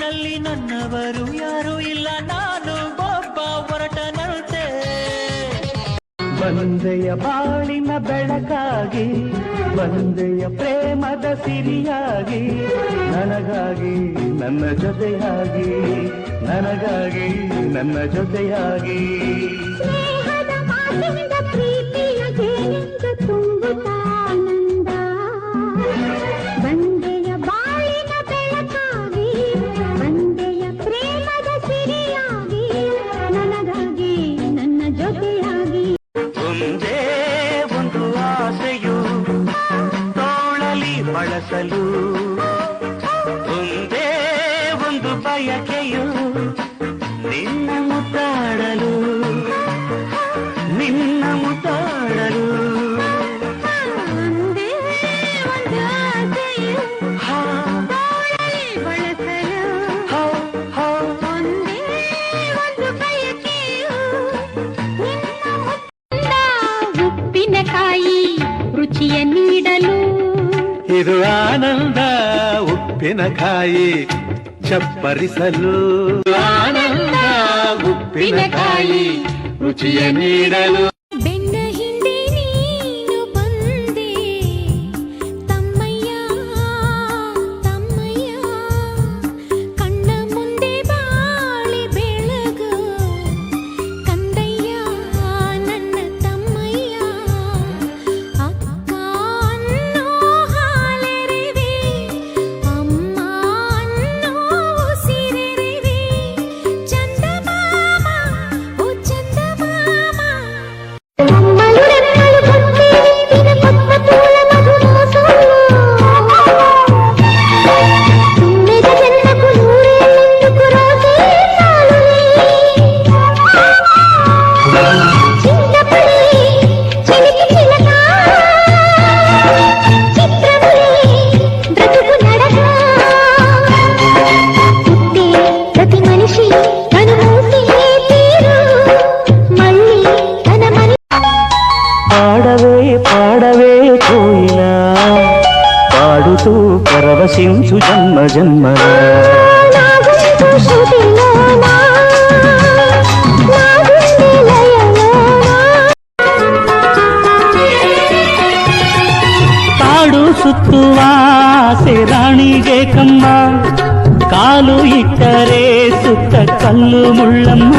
ಜಗತ್ತಿನಲ್ಲಿ ನನ್ನವರು ಯಾರು ಇಲ್ಲ, ನಾನು ಒಬ್ಬ ಹೊರಟನಂತೆ. ಬಂದೆಯ ಬಾಳಿನ ಬೆಳಕಾಗಿ, ಬಂದೆಯ ಪ್ರೇಮದ ಸಿರಿಯಾಗಿ, ನನಗಾಗಿ ನನ್ನ ಜೊತೆಯಾಗಿ, ನನಗಾಗಿ ನನ್ನ ಜೊತೆಯಾಗಿ. ಪ್ರೀತಿಯ ಜೇನಿಂದ ತುಂಬುತ್ತಾನಂದ, ಬಂದೆಯ ಬಾಳಿನ ಬೆಳಕಾಗಿ, ಬಂದೆಯ ಪ್ರೇಮದ ಸಿರಿಯಾಗಿ, ನನಗಾಗಿ ನನ್ನ ಜೊತೆಯಾಗಿ. ಒಂದೇ ಒಂದು ಆಸೆಯು ತೋಳಲಿ ಬಳಸಲು, ಒಂದೇ ಒಂದು ಬಯಕೆಯು ನಿನ್ನ ಮುತ್ತಾಡಲು, ನಿನ್ನ ಮುತ್ತಾಡಲು. ಒಂದೇ ಒಂದು ಆಸೆಯು ತೋಳಲಿ ಬಳಸಲು, ಒಂದೇ ಒಂದು ಬಯಕೆಯು ನಿನ್ನ ಮುತ್ತ. ಉಪ್ಪಿನಕಾಯಿ ರುಚಿಯ ನೀಡಲು, ಇದು ಆನಂದ ಉಪ್ಪಿನಕಾಯಿ ಚಪ್ಪರಿಸಲು. ಆನಂದ ಉಪ್ಪಿನಕಾಯಿ ರುಚಿಯ ನೀಡಲು. ಬೆನ್ನ ಹಿಂದೆ ನೀನು ಬಂದೆ ತಮ್ಮಯ್ಯ, ತಮ್ಮಯ್ಯ, ಕಣ್ಣ ಮುಂದೆ ಬಾಳಿ ಬೆಳಗು ಕಂದಯ್ಯ ನನ್ನ ತಮ್ಮಯ್ಯ. ಅಕ್ಕ ಅನ್ನೋ ಹಾಲೆರೆವೆ, ಅಮ್ಮ ಅನ್ನೋ ಉಸಿರೆರೆವೆ, ಚಂದಮಾಮ ಓ ಚಂದಮಾಮ. పాడవే పాడవే కోయిల, పాడుతూ పరవశించు జన్మ జన్మల. ಕಾಡು ಸುತ್ತುವ ರಾಣಿಗೆ ಕಮ್ಮ, ಕಾಲು ಇಟ್ಟರೆ ಸುತ್ತ ಕಲ್ಲು ಮುಳ್ಳಮ್ಮ.